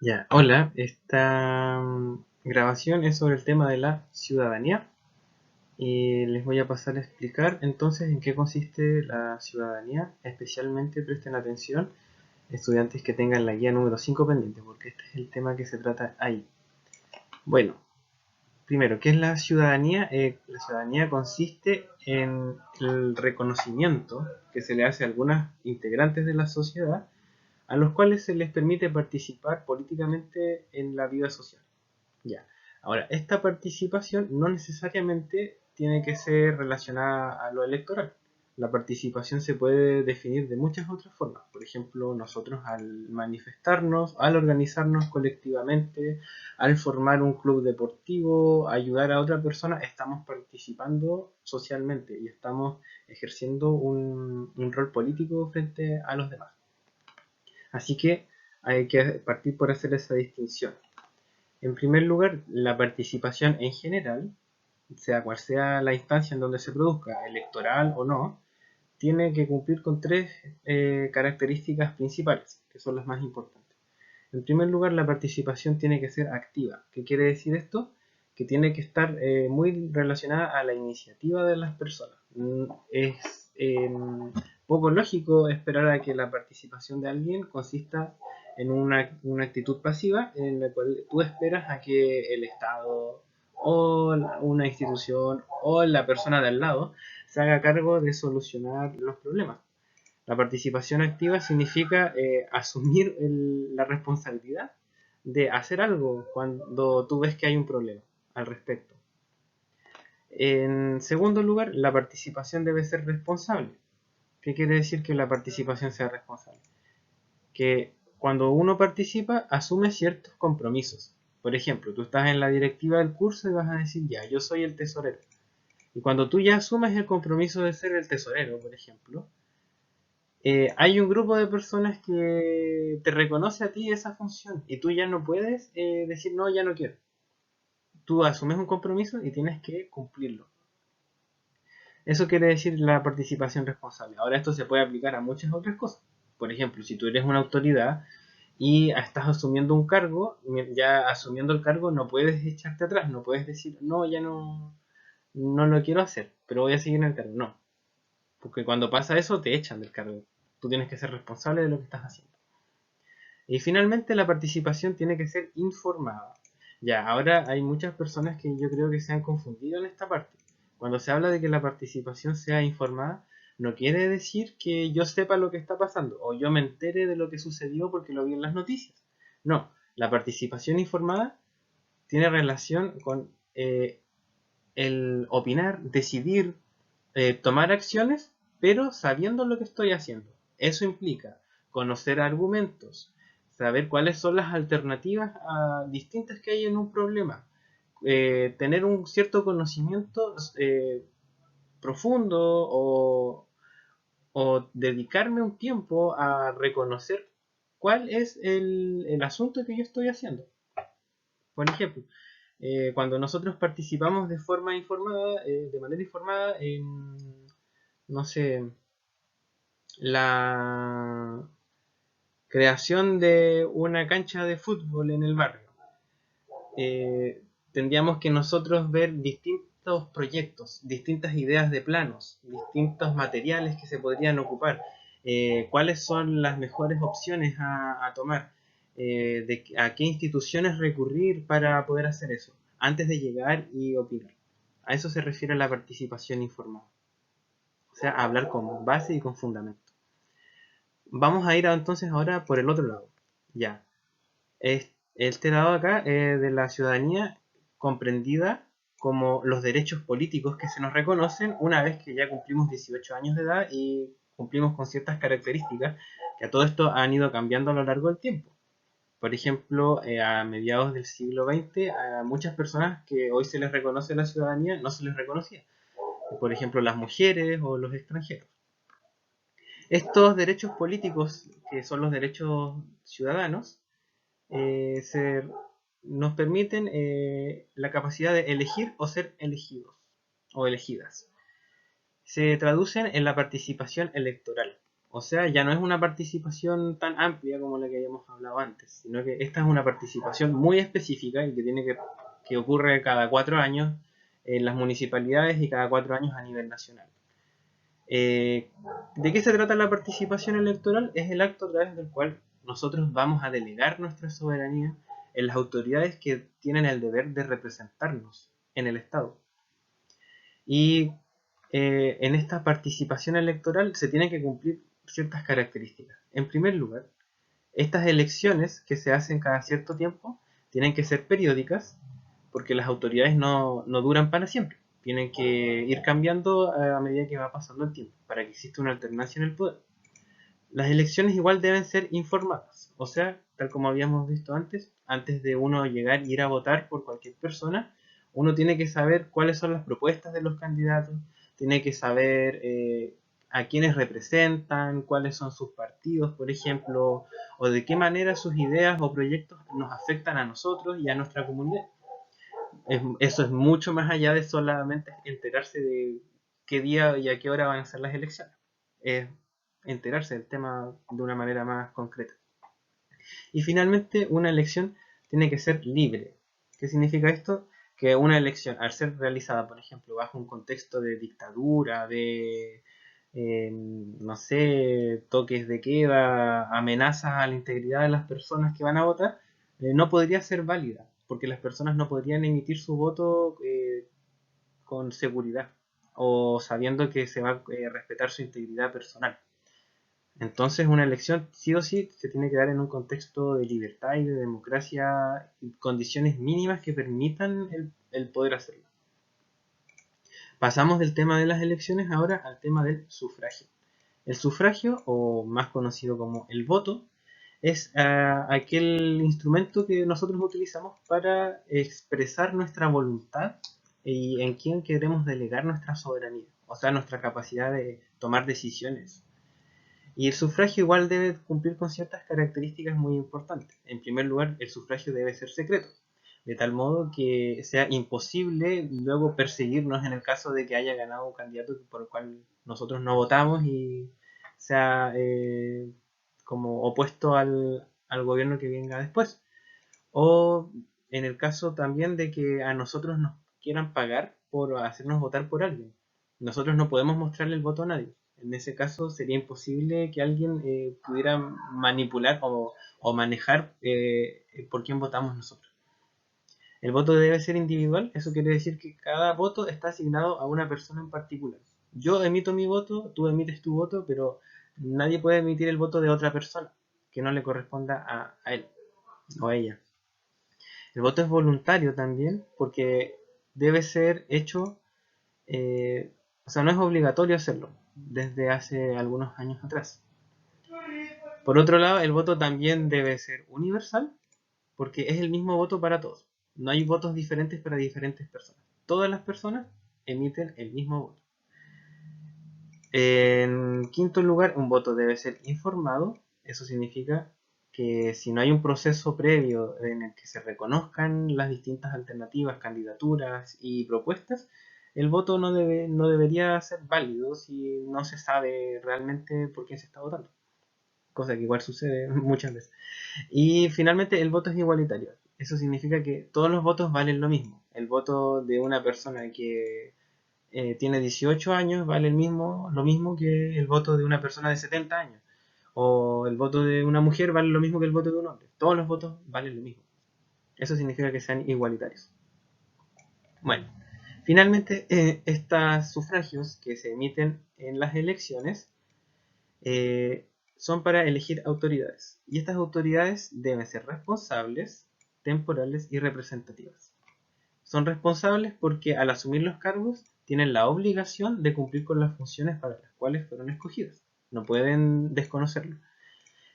Ya, hola, esta grabación es sobre el tema de la ciudadanía y les voy a pasar a explicar entonces en qué consiste la ciudadanía. Especialmente presten atención estudiantes que tengan la guía número 5 pendiente, porque este es el tema que se trata ahí. Bueno, primero, ¿qué es la ciudadanía? La ciudadanía consiste en el reconocimiento que se le hace a algunas integrantes de la sociedad a los cuales se les permite participar políticamente en la vida social. Ya. Ahora, esta participación no necesariamente tiene que ser relacionada a lo electoral. La participación se puede definir de muchas otras formas. Por ejemplo, nosotros al manifestarnos, al organizarnos colectivamente, al formar un club deportivo, ayudar a otra persona, estamos participando socialmente y estamos ejerciendo un rol político frente a los demás. Así que hay que partir por hacer esa distinción. En primer lugar, la participación en general, sea cual sea la instancia en donde se produzca, electoral o no, tiene que cumplir con tres características principales, que son las más importantes. En primer lugar, la participación tiene que ser activa. ¿Qué quiere decir esto? Que tiene que estar muy relacionada a la iniciativa de las personas. Es poco lógico esperar a que la participación de alguien consista en una actitud pasiva en la cual tú esperas a que el Estado o una institución o la persona de al lado se haga cargo de solucionar los problemas. La participación activa significa asumir la responsabilidad de hacer algo cuando tú ves que hay un problema al respecto. En segundo lugar, la participación debe ser responsable. ¿Qué quiere decir que la participación sea responsable? Que cuando uno participa, asume ciertos compromisos. Por ejemplo, tú estás en la directiva del curso y vas a decir, ya, yo soy el tesorero. Y cuando tú ya asumes el compromiso de ser el tesorero, por ejemplo, hay un grupo de personas que te reconoce a ti esa función y tú ya no puedes decir no, ya no quiero. Tú asumes un compromiso y tienes que cumplirlo. Eso quiere decir la participación responsable. Ahora esto se puede aplicar a muchas otras cosas. Por ejemplo, si tú eres una autoridad y estás asumiendo un cargo, ya asumiendo el cargo no puedes echarte atrás, no puedes decir no, ya no lo quiero hacer, pero voy a seguir en el cargo. No, porque cuando pasa eso te echan del cargo. Tú tienes que ser responsable de lo que estás haciendo. Y finalmente la participación tiene que ser informada. Ya, ahora hay muchas personas que yo creo que se han confundido en esta parte. Cuando se habla de que la participación sea informada, no quiere decir que yo sepa lo que está pasando o yo me entere de lo que sucedió porque lo vi en las noticias. No, la participación informada tiene relación con el opinar, decidir, tomar acciones, pero sabiendo lo que estoy haciendo. Eso implica conocer argumentos, saber cuáles son las alternativas distintas que hay en un problema, tener un cierto conocimiento profundo o dedicarme un tiempo a reconocer cuál es el asunto que yo estoy haciendo. Por ejemplo, cuando nosotros participamos de forma informada, de manera informada en, no sé, la creación de una cancha de fútbol en el barrio, eh, tendríamos que nosotros ver distintos proyectos, distintas ideas de planos, distintos materiales que se podrían ocupar, cuáles son las mejores opciones a tomar, a qué instituciones recurrir para poder hacer eso, antes de llegar y opinar. A eso se refiere la participación informada. O sea, hablar con base y con fundamento. Vamos a ir entonces ahora por el otro lado. Ya. Este lado acá de la ciudadanía comprendida como los derechos políticos que se nos reconocen una vez que ya cumplimos 18 años de edad y cumplimos con ciertas características que a todo esto han ido cambiando a lo largo del tiempo. Por ejemplo, a mediados del siglo XX, a muchas personas que hoy se les reconoce la ciudadanía no se les reconocía. Por ejemplo, las mujeres o los extranjeros. Estos derechos políticos, que son los derechos ciudadanos, se, nos permiten la capacidad de elegir o ser elegidos o elegidas. Se traducen en la participación electoral. O sea, ya no es una participación tan amplia como la que habíamos hablado antes, sino que esta es una participación muy específica y que que ocurre cada 4 años en las municipalidades y cada 4 años a nivel nacional. Eh, ¿De qué se trata la participación electoral? Es el acto a través del cual nosotros vamos a delegar nuestra soberanía en las autoridades que tienen el deber de representarnos en el Estado. Y en esta participación electoral se tienen que cumplir ciertas características. En primer lugar, estas elecciones que se hacen cada cierto tiempo tienen que ser periódicas porque las autoridades no duran para siempre. Tienen que ir cambiando a medida que va pasando el tiempo para que exista una alternancia en el poder. Las elecciones igual deben ser informadas, o sea, tal como habíamos visto antes de uno llegar e ir a votar por cualquier persona, uno tiene que saber cuáles son las propuestas de los candidatos, tiene que saber a quiénes representan, cuáles son sus partidos, por ejemplo, o de qué manera sus ideas o proyectos nos afectan a nosotros y a nuestra comunidad. Eso es mucho más allá de solamente enterarse de qué día y a qué hora van a ser las elecciones. Es enterarse del tema de una manera más concreta. Y finalmente, una elección tiene que ser libre. ¿Qué significa esto? Que una elección, al ser realizada, por ejemplo, bajo un contexto de dictadura, no sé, toques de queda, amenazas a la integridad de las personas que van a votar, no podría ser válida, porque las personas no podrían emitir su voto con seguridad o sabiendo que se va a respetar su integridad personal. Entonces una elección sí o sí se tiene que dar en un contexto de libertad y de democracia y condiciones mínimas que permitan el poder hacerlo. Pasamos del tema de las elecciones ahora al tema del sufragio. El sufragio, o más conocido como el voto, es aquel instrumento que nosotros utilizamos para expresar nuestra voluntad y en quién queremos delegar nuestra soberanía, o sea, nuestra capacidad de tomar decisiones. Y el sufragio igual debe cumplir con ciertas características muy importantes. En primer lugar, el sufragio debe ser secreto, de tal modo que sea imposible luego perseguirnos en el caso de que haya ganado un candidato por el cual nosotros no votamos y sea como opuesto al gobierno que venga después. O en el caso también de que a nosotros nos quieran pagar por hacernos votar por alguien. Nosotros no podemos mostrarle el voto a nadie. En ese caso sería imposible que alguien pudiera manipular o manejar por quién votamos nosotros. El voto debe ser individual, eso quiere decir que cada voto está asignado a una persona en particular. Yo emito mi voto, tú emites tu voto, pero nadie puede emitir el voto de otra persona que no le corresponda a él o a ella. El voto es voluntario también porque debe ser hecho, o sea, no es obligatorio hacerlo desde hace algunos años atrás. Por otro lado, el voto también debe ser universal porque es el mismo voto para todos. No hay votos diferentes para diferentes personas. Todas las personas emiten el mismo voto. En quinto lugar, un voto debe ser informado. Eso significa que si no hay un proceso previo en el que se reconozcan las distintas alternativas, candidaturas y propuestas, el voto no debería ser válido si no se sabe realmente por quién se está votando. Cosa que igual sucede muchas veces. Y finalmente el voto es igualitario. Eso significa que todos los votos valen lo mismo. El voto de una persona que tiene 18 años vale lo mismo que el voto de una persona de 70 años. O el voto de una mujer vale lo mismo que el voto de un hombre. Todos los votos valen lo mismo. Eso significa que sean igualitarios. Bueno, finalmente estos sufragios que se emiten en las elecciones son para elegir autoridades. Y estas autoridades deben ser responsables, temporales y representativas. Son responsables porque al asumir los cargos tienen la obligación de cumplir con las funciones para las cuales fueron escogidas. No pueden desconocerlo.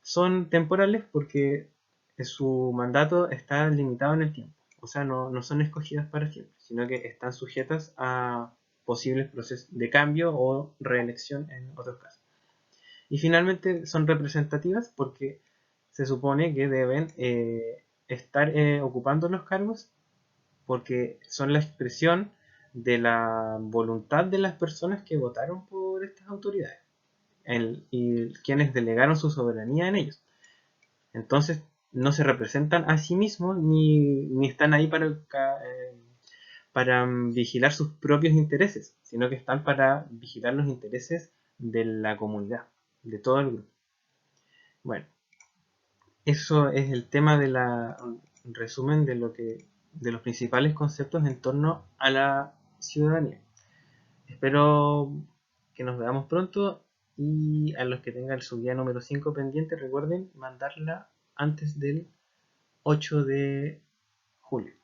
Son temporales porque su mandato está limitado en el tiempo. O sea, no son escogidas para siempre, sino que están sujetas a posibles procesos de cambio o reelección en otros casos. Y finalmente son representativas porque se supone que deben estar ocupando los cargos porque son la expresión de la voluntad de las personas que votaron por estas autoridades. y quienes delegaron su soberanía en ellos. Entonces no se representan a sí mismos ni están ahí para vigilar sus propios intereses, sino que están para vigilar los intereses de la comunidad, de todo el grupo. Bueno, eso es el tema de la resumen de los principales conceptos en torno a la ciudadanía. Espero que nos veamos pronto y a los que tengan su guía número 5 pendiente, recuerden mandarla antes del 8 de julio.